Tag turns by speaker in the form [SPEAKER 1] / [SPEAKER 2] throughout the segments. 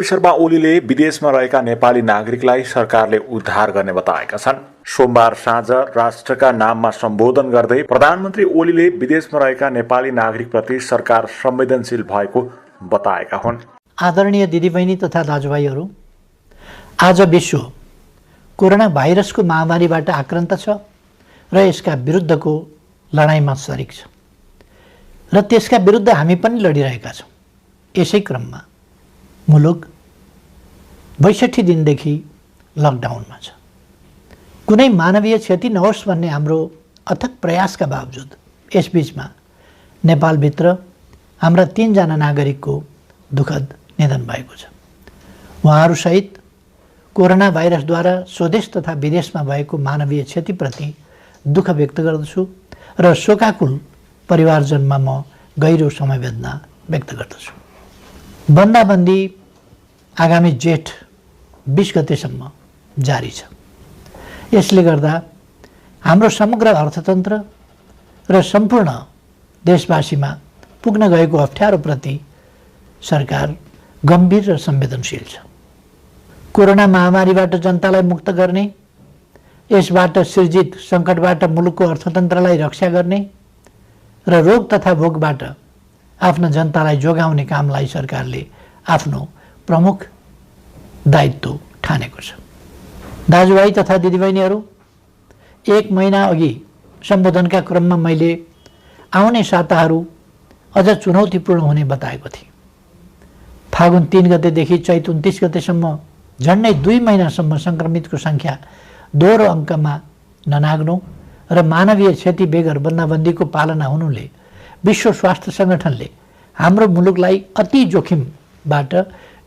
[SPEAKER 1] शर्मा ओलीले विदेशमा रहेका नेपाली नागरिकलाई सरकारले उद्धार गर्ने बताएका छन्। सोमबार साँझ राष्ट्रका नाममा सम्बोधन गर्दै प्रधानमन्त्री ओलीले विदेशमा रहेका नेपाली नागरिकप्रति सरकार संवेदनशील भएको बताएका हुन्।
[SPEAKER 2] आदरणीय दिदीबहिनी तथा दाजुभाइहरू, आज विश्व कोरोना भाइरसको महामारीबाट आक्रान्त छ र यसका विरुद्धको लडाईँमा सरिक छ र त्यसका विरुद्ध हामी पनि लडिरहेका छौँ। यसै क्रममा मुलुक 62 दिनदेखि लकडाउनमा छ। कुनै मानवीय क्षति नहोस् भन्ने हाम्रो अथक प्रयासका बावजुद यसबीचमा नेपालभित्र हाम्रा 3 जना नागरिकको दुःखद निधन भएको छ। उहाँहरूसहित कोरोना भाइरसद्वारा स्वदेश तथा विदेशमा भएको मानवीय क्षतिप्रति दुःख व्यक्त गर्दछु र शोकाकुल परिवारजनमा म गहिरो समवेदना व्यक्त गर्दछु। बन्दाबन्दी आगामी जेठ 20 गतेसम्म जारी छ। यसले गर्दा हाम्रो समग्र अर्थतन्त्र र सम्पूर्ण देशवासीमा पुग्न गएको अप्ठ्यारोप्रति सरकार गम्भीर र संवेदनशील छ। कोरोना महामारीबाट जनतालाई मुक्त गर्ने, यसबाट सृजित सङ्कटबाट मुलुकको अर्थतन्त्रलाई रक्षा गर्ने र रोग तथा भोगबाट आफ्ना जनतालाई जोगाउने कामलाई सरकारले आफ्नो प्रमुख दायित्व ठानेको छ। दाजुभाइ तथा दिदीबहिनीहरू, 1 महिना अघि सम्बोधनका क्रममा मैले आउने साताहरू अझ चुनौतीपूर्ण हुने बताएको थिएँ। फागुन 3 गतेदेखि चैत 29 गतेसम्म झन्डै 2 महिनासम्म सङ्क्रमितको सङ्ख्या दोहोरो अङ्कमा ननाग्नु र मानवीय क्षति बेगर बन्दाबन्दीको पालना हुनुले विश्व स्वास्थ्य सङ्गठनले हाम्रो मुलुकलाई अति जोखिमबाट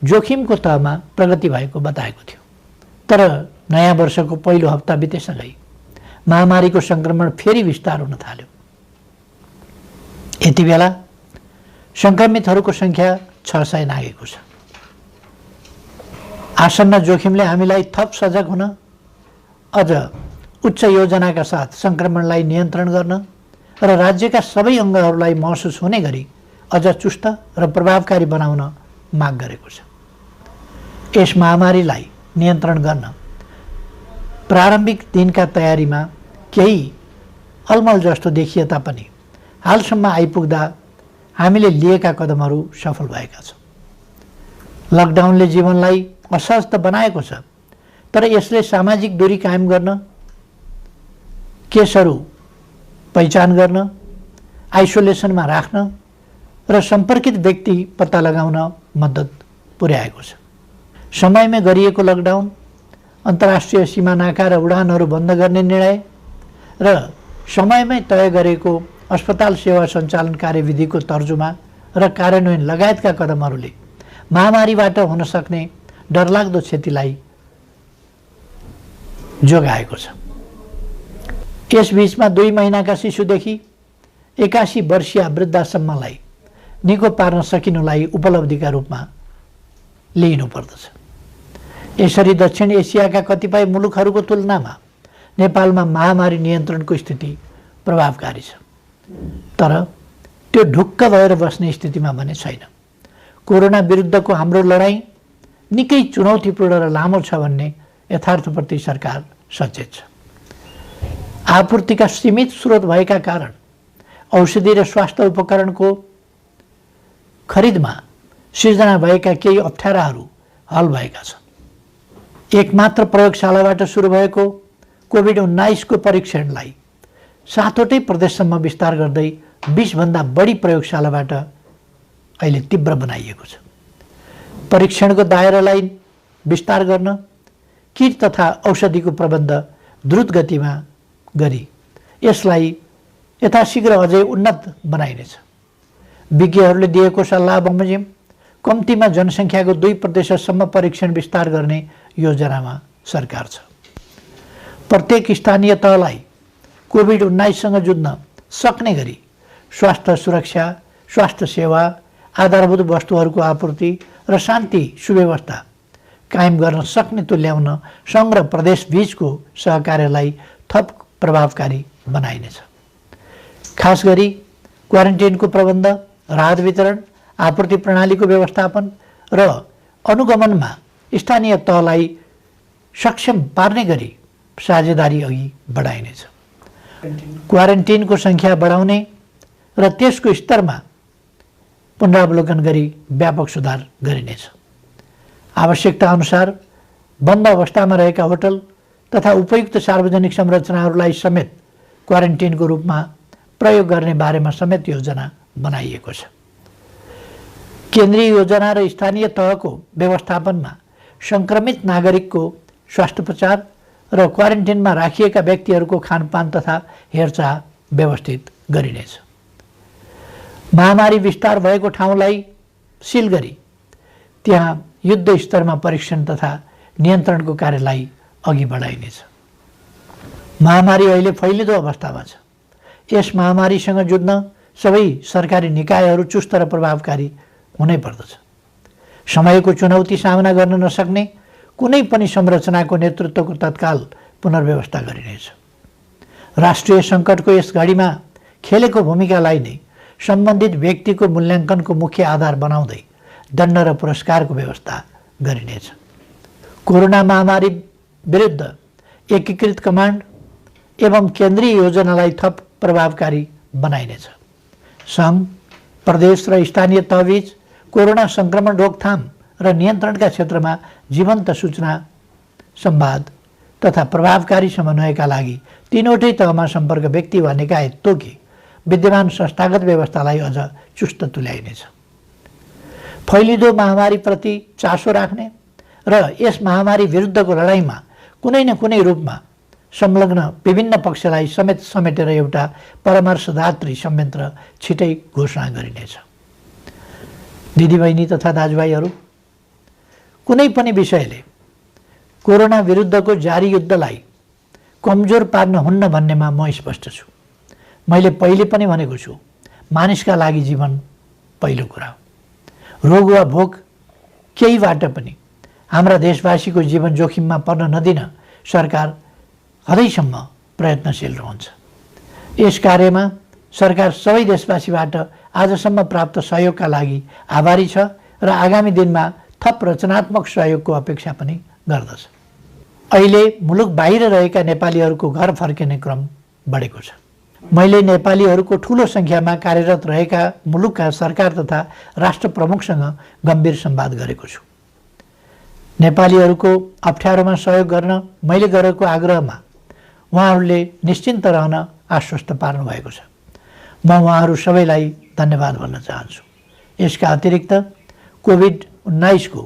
[SPEAKER 2] जोखिमको तहमा प्रगति भएको बताएको थियो। तर नयाँ वर्षको पहिलो हप्ता बितेसँगै महामारीको सङ्क्रमण फेरि विस्तार हुन थाल्यो। यति बेला सङ्क्रमितहरूको सङ्ख्या 600 नागेको छ। आसन्न जोखिमले हामीलाई थप सजग हुन, अझ उच्च योजनाका साथ सङ्क्रमणलाई नियन्त्रण गर्न र राज्यका सबै अङ्गहरूलाई महसुस हुने गरी अझ चुस्त र प्रभावकारी बनाउन माग गरेको छ। यस महामारीलाई नियन्त्रण गर्न प्रारम्भिक दिनका तयारीमा केही अलमल जस्तो देखिए तापनि हालसम्म आइपुग्दा हामीले लिएका कदमहरू सफल भएका छौँ। लकडाउनले जीवनलाई असहज त बनाएको छ, तर यसले सामाजिक दूरी कायम गर्न, केसहरू पहिचान गर्न, आइसोलेसनमा राख्न र सम्पर्कित व्यक्ति पत्ता लगाउन मद्दत पुर्याएको छ। समयमै गरिएको लकडाउन, अन्तर्राष्ट्रिय सीमा नाका र उडानहरू बन्द गर्ने निर्णय र समयमै तय गरेको अस्पताल सेवा सञ्चालन कार्यविधिको तर्जुमा र कार्यान्वयन लगायतका कदमहरूले महामारीबाट हुन सक्ने डरलाग्दो क्षतिलाई जोगाएको छ। यसबीचमा 2 महिनाका शिशुदेखि 81 वर्षीय वृद्धासम्मलाई निको पार्न सकिनुलाई उपलब्धिका रूपमा लिइनुपर्दछ। यसरी दक्षिण एसियाका कतिपय मुलुकहरूको तुलनामा नेपालमा महामारी नियन्त्रणको स्थिति प्रभावकारी छ, तर त्यो ढुक्क भएर बस्ने स्थितिमा भने छैन। कोरोना विरुद्धको हाम्रो लडाईँ निकै चुनौतीपूर्ण र लामो छ भन्ने यथार्थप्रति सरकार सचेत छ। आपूर्तिका सीमित स्रोत भएका कारण औषधि र स्वास्थ्य उपकरणको खरिदमा सिर्जना भएका केही अप्ठ्याराहरू हल भएका छन्। एकमात्र प्रयोगशालाबाट सुरु भएको कोभिड-19 को परीक्षणलाई 7वटै प्रदेशसम्म विस्तार गर्दै 20 भन्दा बढी प्रयोगशालाबाट अहिले तीव्र बनाइएको छ। परीक्षणको दायरालाई विस्तार गर्न, किट तथा औषधिको प्रबन्ध द्रुत गतिमा गरी यसलाई यथाशीघ्र अझै उन्नत बनाइनेछ। विज्ञहरूले दिएको सल्लाह बमोजिम कम्तीमा जनसङ्ख्याको 2% परीक्षण विस्तार गर्ने योजनामा सरकार छ। प्रत्येक स्थानीय तहलाई कोभिड-19सँग जुझ्न सक्ने गरी स्वास्थ्य सुरक्षा, स्वास्थ्य सेवा, आधारभूत वस्तुहरूको आपूर्ति र शान्ति सुव्यवस्था कायम गर्न सक्ने तुल्याउन सङ्घ र प्रदेश बीचको सहकार्यलाई थप प्रभावकारी बनाइनेछ। खास गरी क्वारेन्टाइनको प्रबन्ध, राहत वितरण, आपूर्ति प्रणालीको व्यवस्थापन र अनुगमनमा स्थानीय तहलाई सक्षम पार्ने गरी साझेदारी अघि बढाइनेछ। क्वारेन्टिनको सङ्ख्या बढाउने र त्यसको स्तरमा पुनरावलोकन गरी व्यापक सुधार गरिनेछ। आवश्यकता अनुसार बन्द अवस्थामा रहेका होटल तथा उपयुक्त सार्वजनिक संरचनाहरूलाई समेत क्वारेन्टिनको रूपमा प्रयोग गर्ने बारेमा समेत योजना बनाइएको छ। केन्द्रीय योजना र स्थानीय तहको व्यवस्थापनमा सङ्क्रमित नागरिकको स्वास्थ्योपचार र क्वारेन्टिनमा राखिएका व्यक्तिहरूको खानपान तथा हेरचाह व्यवस्थित गरिनेछ। महामारी विस्तार भएको ठाउँलाई सिल गरी त्यहाँ युद्ध स्तरमा परीक्षण तथा नियन्त्रणको कार्यलाई अघि बढाइनेछ। महामारी अहिले फैलिँदो अवस्थामा छ। यस महामारीसँग जुझ्न सबै सरकारी निकायहरू चुस्त र प्रभावकारी हुनै पर्दछ। समयको चुनौती सामना गर्न नसक्ने कुनै पनि संरचनाको नेतृत्वको तत्काल पुनर्व्यवस्था गरिनेछ। राष्ट्रिय सङ्कटको यस घडीमा खेलेको भूमिकालाई नै सम्बन्धित व्यक्तिको मूल्याङ्कनको मुख्य आधार बनाउँदै दण्ड र पुरस्कारको व्यवस्था गरिनेछ। कोरोना महामारी विरुद्ध एकीकृत कमान्ड एवं केन्द्रीय योजनालाई थप प्रभावकारी बनाइनेछ। सङ्घ, प्रदेश र स्थानीय तहबीच कोरोना सङ्क्रमण रोकथाम र नियन्त्रणका क्षेत्रमा जीवन्त सूचना संवाद तथा प्रभावकारी समन्वयका लागि तीनवटै तहमा सम्पर्क व्यक्ति वा निकाय तोकी विद्यमान संस्थागत व्यवस्थालाई अझ चुस्त तुल्याइनेछ। फैलिँदो महामारीप्रति चासो राख्ने र यस महामारी विरुद्धको लडाइँमा कुनै न कुनै रूपमा संलग्न विभिन्न पक्षलाई समेटेर एउटा परामर्शदात्री संयन्त्र छिटै घोषणा गरिनेछ। दिदीबहिनी तथा दाजुभाइहरू, कुनै पनि विषयले कोरोना विरुद्धको जारी युद्धलाई कमजोर पार्न हुन्न भन्नेमा म स्पष्ट छु। मैले पहिले पनि भनेको छु, मानिसका लागि जीवन पहिलो कुरा हो। रोग वा भोक केहीबाट पनि हाम्रा देशवासीको जीवन जोखिममा पर्न नदिन सरकार हदैसम्म प्रयत्नशील रहन्छ। यस कार्यमा सरकार सबै देशवासीबाट आजसम्म प्राप्त सहयोगका लागि आभारी छ र आगामी दिनमा थप रचनात्मक सहयोगको अपेक्षा पनि गर्दछ। अहिले मुलुक बाहिर रहेका नेपालीहरूको घर फर्किने क्रम बढेको छ। मैले नेपालीहरूको ठूलो सङ्ख्यामा कार्यरत रहेका मुलुकका सरकार तथा राष्ट्र प्रमुखसँग गम्भीर संवाद गरेको छु। नेपालीहरूको अप्ठ्यारोमा सहयोग गर्न मैले गरेको आग्रहमा उहाँहरूले निश्चिन्त रहन आश्वस्त पार्नु भएको छ। म उहाँहरू सबैलाई धन्यवाद भन्न चाहन्छु। यसका अतिरिक्त कोभिड-19 को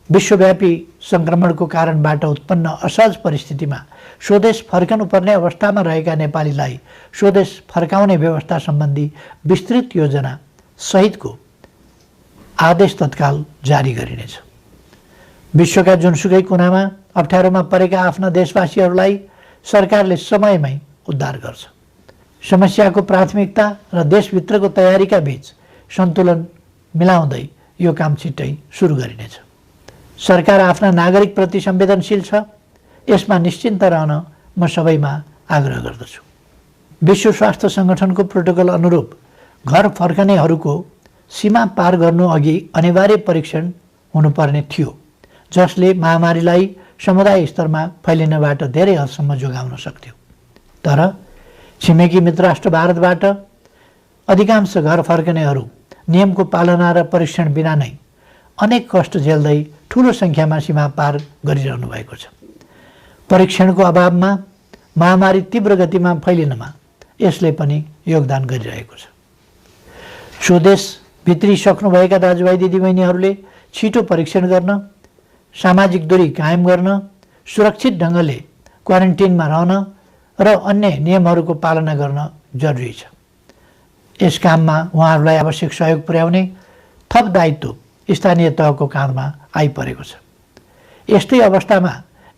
[SPEAKER 2] विश्वव्यापी सङ्क्रमणको कारणबाट उत्पन्न असहज परिस्थितिमा स्वदेश फर्कनुपर्ने अवस्थामा रहेका नेपालीलाई स्वदेश फर्काउने व्यवस्था सम्बन्धी विस्तृत योजना सहितको आदेश तत्काल जारी गरिनेछ। विश्वका जुनसुकै कुनामा अप्ठ्यारोमा परेका आफ्ना देशवासीहरूलाई सरकारले समयमै उद्धार गर्छ। समस्याको प्राथमिकता र देशभित्रको तयारीका बीच सन्तुलन मिलाउँदै यो काम छिट्टै सुरु गरिनेछ। सरकार आफ्ना नागरिकप्रति संवेदनशील छ, यसमा निश्चिन्त रहन म सबैमा आग्रह गर्दछु। विश्व स्वास्थ्य सङ्गठनको प्रोटोकल अनुरूप घर फर्कनेहरूको सीमा पार गर्नु अघि अनिवार्य परीक्षण हुनुपर्ने थियो, जसले महामारीलाई समुदाय स्तरमा फैलिनबाट धेरै हदसम्म जोगाउन सक्थ्यो। तर छिमेकी मित्र राष्ट्र भारतबाट अधिकांश घर फर्कनेहरू नियमको पालना र परीक्षण बिना नै अनेक कष्ट झेल्दै ठूलो सङ्ख्यामा सीमा पार गरिरहनु भएको छ। परीक्षणको अभावमा महामारी तीव्र गतिमा फैलिनमा यसले पनि योगदान गरिरहेको छ। स्वदेश भित्रिसक्नुभएका दाजुभाइ दिदीबहिनीहरूले छिटो परीक्षण गर्न, सामाजिक दूरी कायम गर्न, सुरक्षित ढङ्गले क्वारेन्टिनमा रहन र अन्य नियमहरूको पालना गर्न जरुरी छ। यस काममा उहाँहरूलाई आवश्यक सहयोग पुर्याउने थप दायित्व स्थानीय तहको काँधमा आइपरेको छ। यस्तै अवस्थामा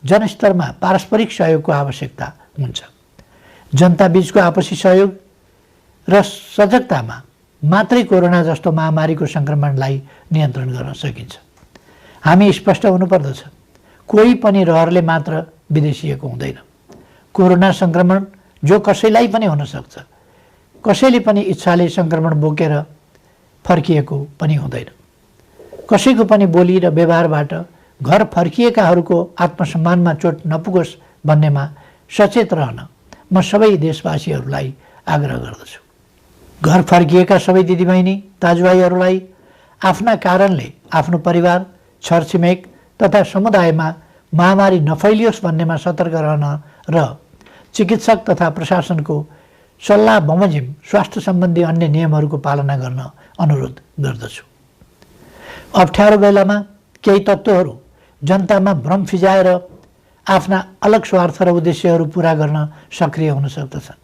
[SPEAKER 2] जनस्तरमा पारस्परिक सहयोगको आवश्यकता हुन्छ। जनताबीचको आपसी सहयोग र सजगतामा मात्रै कोरोना जस्तो महामारीको सङ्क्रमणलाई नियन्त्रण गर्न सकिन्छ। हामी स्पष्ट हुनुपर्दछ, कोही पनि रहरले मात्र विदेशिएको हुँदैन। कोरोना सङ्क्रमण जो कसैलाई पनि हुन सक्छ, कसैले पनि इच्छाले सङ्क्रमण बोकेर फर्किएको पनि हुँदैन। कसैको पनि बोली र व्यवहारबाट घर फर्किएकाहरूको आत्मसम्मानमा चोट नपुगोस् भन्नेमा सचेत रहन म सबै देशवासीहरूलाई आग्रह गर्दछु। घर फर्किएका सबै दिदीबहिनी दाजुभाइहरूलाई आफ्ना कारणले आफ्नो परिवार, छरछिमेक तथा समुदायमा महामारी नफैलियोस् भन्नेमा सतर्क रहन र चिकित्सक तथा प्रशासनको सल्लाह बमोजिम स्वास्थ्य सम्बन्धी अन्य नियमहरूको पालना गर्न अनुरोध गर्दछु। अप्ठ्यारो बेलामा केही तत्त्वहरू जनतामा भ्रम फिजाएर आफ्ना अलग स्वार्थ र उद्देश्यहरू पुरा गर्न सक्रिय हुन सक्दछन्।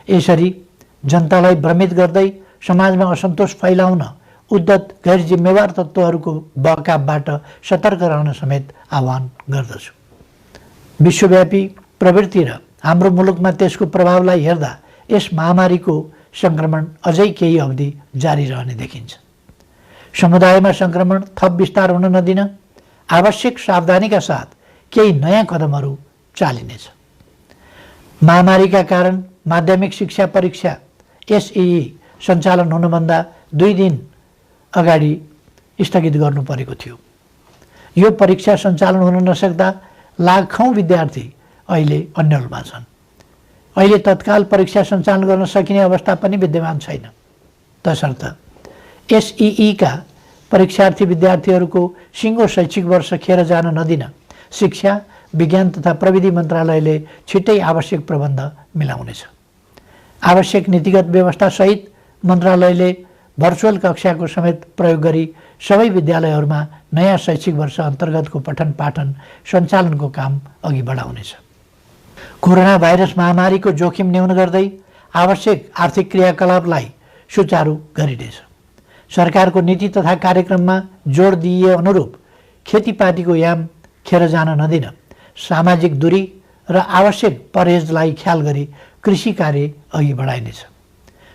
[SPEAKER 2] यसरी जनतालाई भ्रमित गर्दै समाजमा असन्तोष फैलाउन उद्धत गैर जिम्मेवार तत्त्वहरूको बहकावबाट सतर्क रहन समेत आह्वान गर्दछु। विश्वव्यापी प्रवृत्ति र हाम्रो मुलुकमा त्यसको प्रभावलाई हेर्दा यस महामारीको सङ्क्रमण अझै केही अवधि जारी रहने देखिन्छ। समुदायमा सङ्क्रमण थप विस्तार हुन नदिन आवश्यक सावधानीका साथ केही नयाँ कदमहरू चालिनेछ। महामारीका कारण माध्यमिक शिक्षा परीक्षा एसईई सञ्चालन हुनुभन्दा 2 दिन अगाडि स्थगित गर्नु परेको थियो। यो परीक्षा सञ्चालन हुन नसक्दा लाखौँ विद्यार्थी अहिले अन्यलमा छन्। अहिले तत्काल परीक्षा सञ्चालन गर्न सकिने अवस्था पनि विद्यमान छैन। तसर्थ एसईईका परीक्षार्थी विद्यार्थीहरूको सिङ्गो शैक्षिक वर्ष खेर जान नदिन शिक्षा, विज्ञान तथा प्रविधि मन्त्रालयले छिट्टै आवश्यक प्रबन्ध मिलाउनेछ। आवश्यक नीतिगत व्यवस्थासहित मन्त्रालयले भर्चुअल कक्षाको समेत प्रयोग गरी सबै विद्यालयहरूमा नयाँ शैक्षिक वर्ष अन्तर्गतको पठन पाठन सञ्चालनको काम अघि बढाउनेछ। कोरोना भाइरस महामारीको जोखिम न्यून गर्दै आवश्यक आर्थिक क्रियाकलापलाई सुचारू गरिनेछ। सरकारको नीति तथा कार्यक्रममा जोड दिइए अनुरूप खेतीपातीको याम खेर जान नदिन सामाजिक दूरी र आवश्यक परहेजलाई ख्याल गरी कृषि कार्य अघि बढाइनेछ।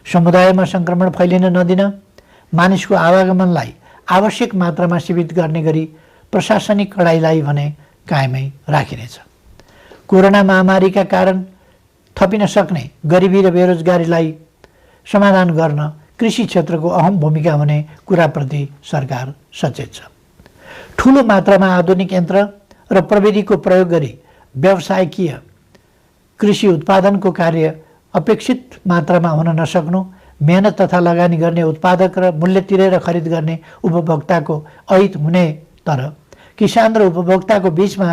[SPEAKER 2] समुदायमा सङ्क्रमण फैलिन नदिन मानिसको आवागमनलाई आवश्यक मात्रामा सीमित गर्ने गरी प्रशासनिक कडाइलाई भने कायमै राखिनेछ। कोरोना महामारीका कारण थपिन सक्ने गरिबी र बेरोजगारीलाई समाधान गर्न कृषि क्षेत्रको अहम भूमिका हुने कुराप्रति सरकार सचेत छ। ठुलो मात्रामा आधुनिक यन्त्र र प्रविधिको प्रयोग गरी व्यावसायिकीय कृषि उत्पादनको कार्य अपेक्षित मात्रामा हुन नसक्नु, मेहनत तथा लगानी गर्ने उत्पादक र मूल्य तिरेर खरिद गर्ने उपभोक्ताको अहित हुने, तर किसान र उपभोक्ताको बीचमा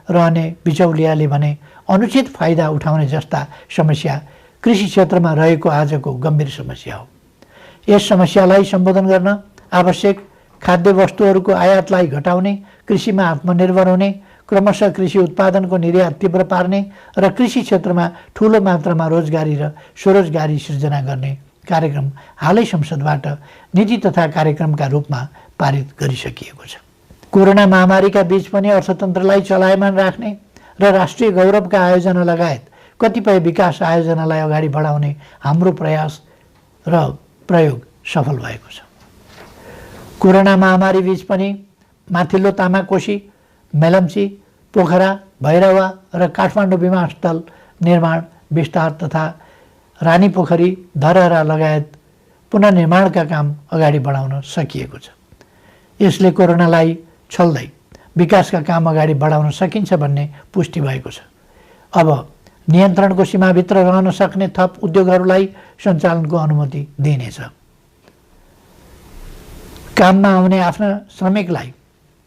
[SPEAKER 2] रहने बिचौलियाले भने अनुचित फाइदा उठाउने जस्ता समस्या कृषि क्षेत्रमा रहेको आजको गम्भीर समस्या हो। यस समस्यालाई सम्बोधन गर्न आवश्यक खाद्य वस्तुहरूको आयातलाई घटाउने, कृषिमा आत्मनिर्भर हुने, क्रमशः कृषि उत्पादनको निर्यात तीव्र पार्ने र कृषि क्षेत्रमा ठुलो मात्रामा रोजगारी र स्वरोजगारी सृजना गर्ने कार्यक्रम हालै संसदबाट नीति तथा कार्यक्रमका रूपमा पारित गरिसकिएको छ। कोरोना महामारीका बीच पनि अर्थतन्त्रलाई चलायमान राख्ने र राष्ट्रिय गौरवका आयोजना लगायत कतिपय विकास आयोजनालाई अगाडि बढाउने हाम्रो प्रयास र प्रयोग सफल भएको छ। कोरोना महामारी बीच पनि माथिल्लो तामाकोशी, मेलम्ची, पोखरा, भैरवा र काठमाडौँ विमानस्थल निर्माण विस्तार तथा रानी पोखरी, धरहरा लगायत पुनर्निर्माणका काम अगाडि बढाउन सकिएको छ। यसले कोरोनालाई छल्दै विकासका काम अगाडि बढाउन सकिन्छ भन्ने पुष्टि भएको छ। अब नियन्त्रणको सीमाभित्र रहन सक्ने थप उद्योगहरूलाई सञ्चालनको अनुमति दिइनेछ। काममा आउने आफ्ना श्रमिकलाई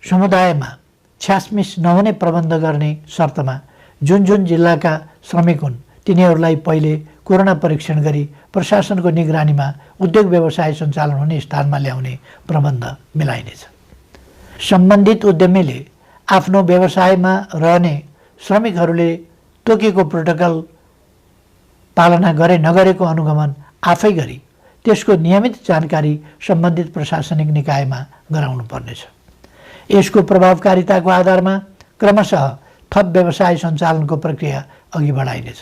[SPEAKER 2] समुदायमा छ्यासमिस नहुने प्रबन्ध गर्ने शर्तमा जुन जुन जिल्लाका श्रमिक हुन् तिनीहरूलाई पहिले कोरोना परीक्षण गरी प्रशासनको निगरानीमा उद्योग व्यवसाय सञ्चालन हुने स्थानमा ल्याउने प्रबन्ध मिलाइनेछ। सम्बन्धित उद्यमीले आफ्नो व्यवसायमा रहने श्रमिकहरूले तोकेको प्रोटोकल पालना गरे नगरेको अनुगमन आफै गरी त्यसको नियमित जानकारी सम्बन्धित प्रशासनिक निकायमा गराउनु पर्नेछ। यसको प्रभावकारिताको आधारमा क्रमशः थप व्यवसाय सञ्चालनको प्रक्रिया अघि बढाइनेछ।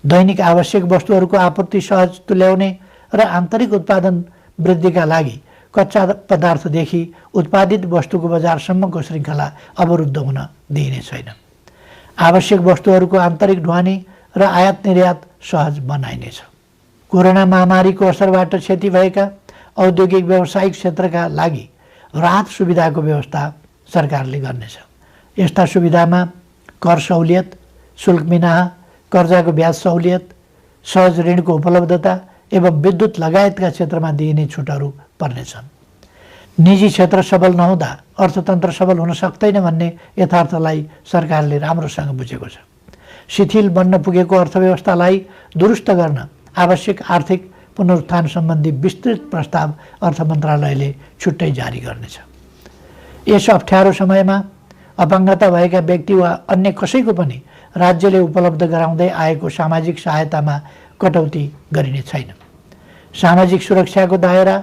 [SPEAKER 2] दैनिक आवश्यक वस्तुहरूको आपूर्ति सहज तुल्याउने र आन्तरिक उत्पादन वृद्धिका लागि कच्चा पदार्थदेखि उत्पादित वस्तुको बजारसम्मको श्रृङ्खला अवरुद्ध हुन दिइने छैन। आवश्यक वस्तुहरूको आन्तरिक ढुवानी र आयात निर्यात सहज बनाइनेछ। कोरोना महामारीको असरबाट क्षति भएका औद्योगिक व्यावसायिक क्षेत्रका लागि राहत सुविधाको व्यवस्था सरकारले गर्नेछ। यस्ता सुविधामा कर सहुलियत, शुल्क मिनाहा, कर्जाको ब्याज सहुलियत, सहज ऋणको उपलब्धता एवं विद्युत लगायतका क्षेत्रमा दिइने छुटहरू पर्नेछन्। निजी क्षेत्र सबल नहुँदा अर्थतन्त्र सबल हुन सक्दैन भन्ने यथार्थलाई सरकारले राम्रोसँग बुझेको छ। शिथिल बन्न पुगेको अर्थव्यवस्थालाई दुरुस्त गर्न आवश्यक आर्थिक पुनरुत्थान सम्बन्धी विस्तृत प्रस्ताव अर्थ मन्त्रालयले छुट्टै जारी गर्नेछ। यस अप्ठ्यारो समयमा अपाङ्गता भएका व्यक्ति वा अन्य कसैको पनि राज्यले उपलब्ध गराउँदै आएको सामाजिक सहायतामा कटौती गरिने छैन। सामाजिक सुरक्षाको दायरा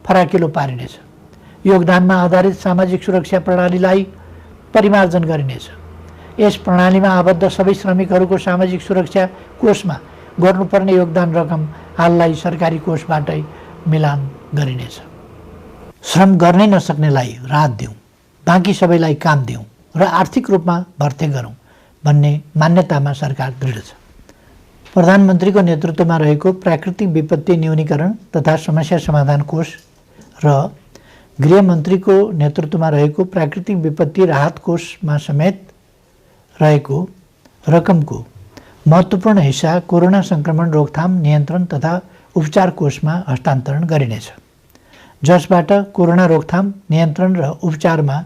[SPEAKER 2] फराकिलो पारिनेछ। योगदानमा आधारित सामाजिक सुरक्षा प्रणालीलाई परिमार्जन गरिनेछ। यस प्रणालीमा आबद्ध सबै श्रमिकहरूको सामाजिक सुरक्षा कोषमा गर्नुपर्ने योगदान रकम हाललाई सरकारी कोषबाटै मिलान गरिनेछ। श्रम गर्नै नसक्नेलाई राहत दिउँ, बाँकी सबैलाई काम दिउँ र आर्थिक रूपमा भर्ती गरौँ भन्ने मान्यतामा सरकार दृढ छ। प्रधानमन्त्रीको नेतृत्वमा रहेको प्राकृतिक विपत्ति न्यूनीकरण तथा समस्या समाधान कोष र गृहमन्त्रीको नेतृत्वमा रहेको प्राकृतिक विपत्ति राहत कोषमा समेत रहेको रकमको महत्त्वपूर्ण हिस्सा कोरोना सङ्क्रमण रोकथाम, नियन्त्रण तथा उपचार कोषमा हस्तान्तरण गरिनेछ, जसबाट कोरोना रोकथाम, नियन्त्रण र उपचारमा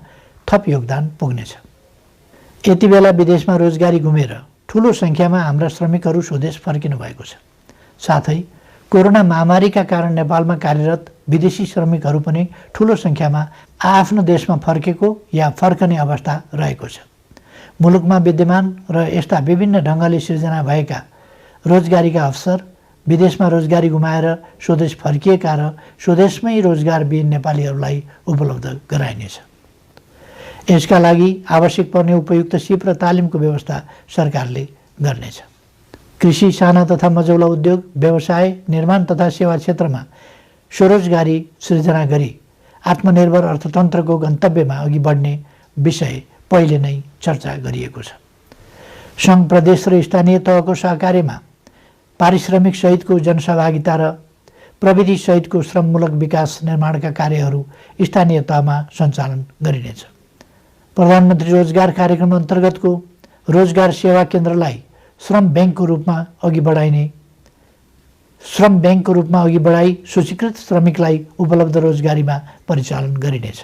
[SPEAKER 2] थप योगदान पुग्नेछ। यति बेला विदेशमा रोजगारी गुमेर ठुलो सङ्ख्यामा हाम्रा श्रमिकहरू स्वदेश फर्किनु भएको छ। साथै कोरोना महामारीका कारण नेपालमा कार्यरत विदेशी श्रमिकहरू पनि ठुलो सङ्ख्यामा आफ्नो देशमा फर्केको या फर्कने अवस्था रहेको छ। मुलुकमा विद्यमान र यस्ता विभिन्न ढङ्गले सिर्जना भएका रोजगारीका अवसर, विदेशमा रोजगारी गुमाएर स्वदेश फर्किएका र स्वदेशमै रोजगारविहीन नेपालीहरूलाई उपलब्ध गराइनेछ। यसका लागि आवश्यक पर्ने उपयुक्त सिप र तालिमको व्यवस्था सरकारले गर्नेछ। कृषि, साना तथा मझौला उद्योग, व्यवसाय, निर्माण तथा सेवा क्षेत्रमा स्वरोजगारी सृजना गरी आत्मनिर्भर अर्थतन्त्रको गन्तव्यमा अघि बढ्ने विषय पहिले नै चर्चा गरिएको छ। सङ्घ, प्रदेश र स्थानीय तहको सहकार्यमा पारिश्रमिक सहितको जनसहभागिता र प्रविधि सहितको श्रममूलक विकास निर्माणका कार्यहरू स्थानीय तहमा सञ्चालन गरिनेछ। प्रधानमन्त्री रोजगार कार्यक्रम अन्तर्गतको रोजगार सेवा केन्द्रलाई श्रम ब्याङ्कको रूपमा अघि बढाई सूचीकृत श्रमिकलाई उपलब्ध रोजगारीमा परिचालन गरिनेछ।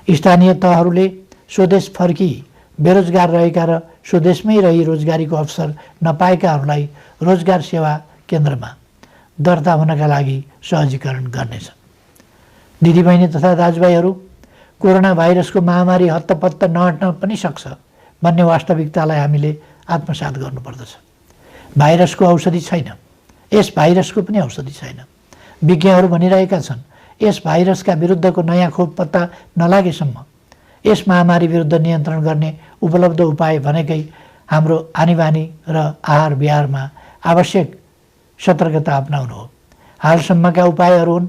[SPEAKER 2] स्थानीय तहहरूले स्वदेश फर्की बेरोजगार रहेका र स्वदेशमै रही रोजगारीको अवसर नपाएकाहरूलाई रोजगार सेवा केन्द्रमा दर्ता हुनका लागि सहजीकरण गर्नेछ। दिदीबहिनी तथा दाजुभाइहरू, कोरोना भाइरसको महामारी हत्तपत्त नहट्न पनि सक्छ भन्ने वास्तविकतालाई हामीले आत्मसात गर्नुपर्दछ। भाइरसको औषधि छैन, यस भाइरसको पनि औषधि छैन। विज्ञहरू भनिरहेका छन्, यस भाइरसका विरुद्धको नयाँ खोप पत्ता नलागेसम्म यस महामारी विरुद्ध नियन्त्रण गर्ने उपलब्ध उपाय भनेकै हाम्रो आनीबानी र आहार विहारमा आवश्यक सतर्कता अपनाउनु हो। हालसम्मका उपायहरू हुन्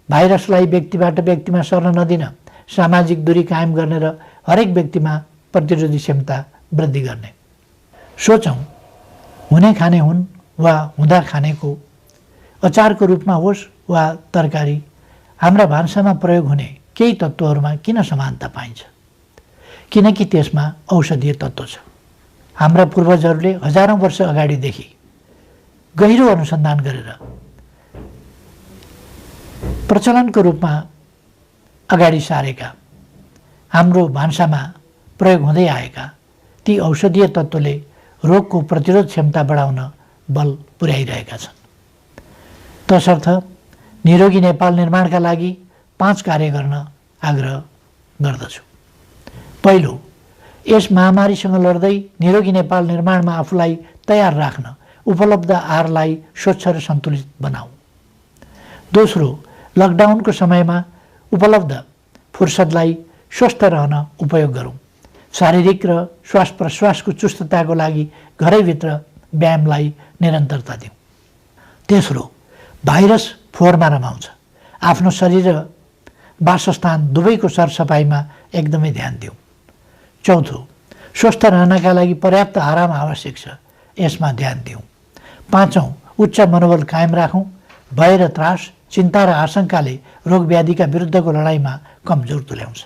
[SPEAKER 2] भाइरसलाई व्यक्तिबाट व्यक्तिमा सर्न नदिन, सामाजिक दूरी कायम गर्ने र हरेक व्यक्तिमा प्रतिरोधी क्षमता वृद्धि गर्ने। सोचौँ, हुने खाने हुन् वा हुँदा खानेको अचारको रूपमा होस् वा तरकारी, हाम्रा भान्सामा प्रयोग हुने केही तत्त्वहरूमा किन समानता पाइन्छ? किनकि त्यसमा औषधीय तत्त्व छ। हाम्रा पूर्वजहरूले हजारौँ वर्ष अगाडिदेखि गहिरो अनुसन्धान गरेर प्रचलनको रूपमा अगाडि सारेका, हाम्रो भान्सामा प्रयोग हुँदै आएका ती औषधीय तत्त्वले रोगको प्रतिरोध क्षमता बढाउन बल पुर्याइरहेका छन्। तसर्थ निरोगी नेपाल निर्माणका लागि 5 कार्य गर्न आग्रह गर्दछु। पहिलो, यस महामारीसँग लड्दै निरोगी नेपाल निर्माणमा आफूलाई तयार राख्न उपलब्ध आहारलाई स्वच्छ र सन्तुलित बनाऊ। दोस्रो, लकडाउनको समयमा उपलब्ध फुर्सदलाई स्वस्थ रहन उपयोग गरौँ। शारीरिक र श्वास प्रश्वासको चुस्तताको लागि घरैभित्र व्यायामलाई निरन्तरता दिउँ। तेस्रो, भाइरस फोहोरमा रमाउँछ। आफ्नो शरीर र वासस्थान दुवैको सरसफाइमा एकदमै ध्यान दिउँ। चौथो, स्वस्थ रहनका लागि पर्याप्त आराम आवश्यक छ, यसमा ध्यान दिउँ। पाँचौँ, उच्च मनोबल कायम राखौँ। भय र त्रास चिन्ता र आशंकाले रोगव्याधिका विरुद्धको लडाइँमा कमजोर तुल्याउँछ।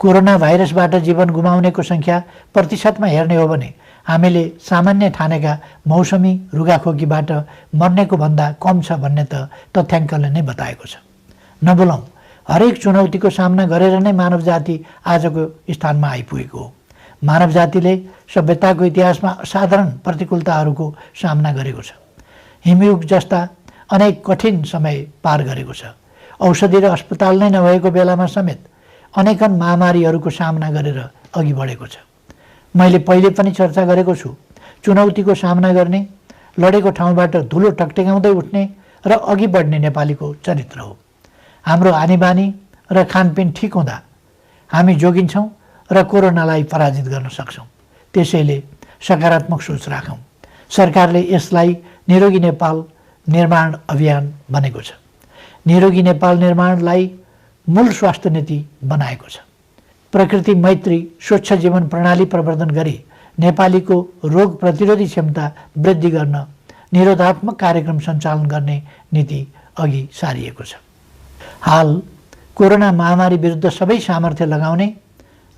[SPEAKER 2] कोरोना भाइरसबाट जीवन गुमाउनेको सङ्ख्या प्रतिशतमा हेर्ने हो भने हामीले सामान्य ठानेका मौसमी रुगाखोकीबाट मर्नेको भन्दा कम छ भन्ने त तथ्याङ्कले नै बताएको छ। नबोलौँ, हरेक चुनौतीको सामना गरेर नै मानव जाति आजको स्थानमा आइपुगेको हो। मानव जातिले सभ्यताको इतिहासमा असाधारण प्रतिकूलताहरूको सामना गरेको छ। हिमयुग जस्ता अनेक कठिन समय पार गरेको छ। औषधि र अस्पताल नै नभएको बेलामा समेत अनेकन महामारीहरूको सामना गरेर अघि बढेको छ। मैले पहिले पनि चर्चा गरेको छु, चुनौतीको सामना गर्ने, लडेको ठाउँबाट धुलो टकटकाउँदै उठ्ने र अघि बढ्ने नेपालीको चरित्र हो। हाम्रो आनीबानी र खानपिन ठिक हुँदा हामी जोगिन्छौँ र कोरोनालाई पराजित गर्न सक्छौँ। त्यसैले सकारात्मक सोच राखौँ। सरकारले यसलाई निरोगी नेपाल निर्माण अभियान भनेको छ। निरोगी नेपाल निर्माणलाई मूल स्वास्थ्य नीति बनाएको छ। प्रकृति मैत्री स्वच्छ जीवन प्रणाली प्रवर्धन गरी नेपालीको रोग प्रतिरोधी क्षमता वृद्धि गर्न निरोधात्मक कार्यक्रम सञ्चालन गर्ने नीति अघि सारिएको छ। हाल कोरोना महामारी विरुद्ध सबै सामर्थ्य लगाउने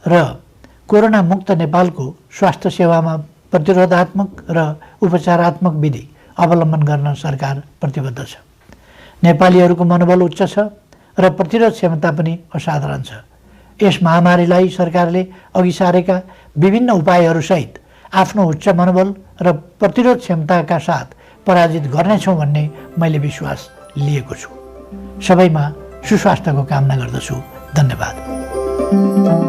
[SPEAKER 2] र कोरोना मुक्त नेपालको स्वास्थ्य सेवामा प्रतिरोधात्मक र उपचारात्मक विधि अवलम्बन गर्न सरकार प्रतिबद्ध छ। नेपालीहरूको मनोबल उच्च छ र प्रतिरोध क्षमता पनि असाधारण छ। यस महामारीलाई सरकारले अघि सारेका विभिन्न उपायहरूसहित आफ्नो उच्च मनोबल र प्रतिरोध क्षमताका साथ पराजित गर्नेछौँ भन्ने मैले विश्वास लिएको छु। सबैमा सुस्वास्थ्यको कामना गर्दछु। धन्यवाद।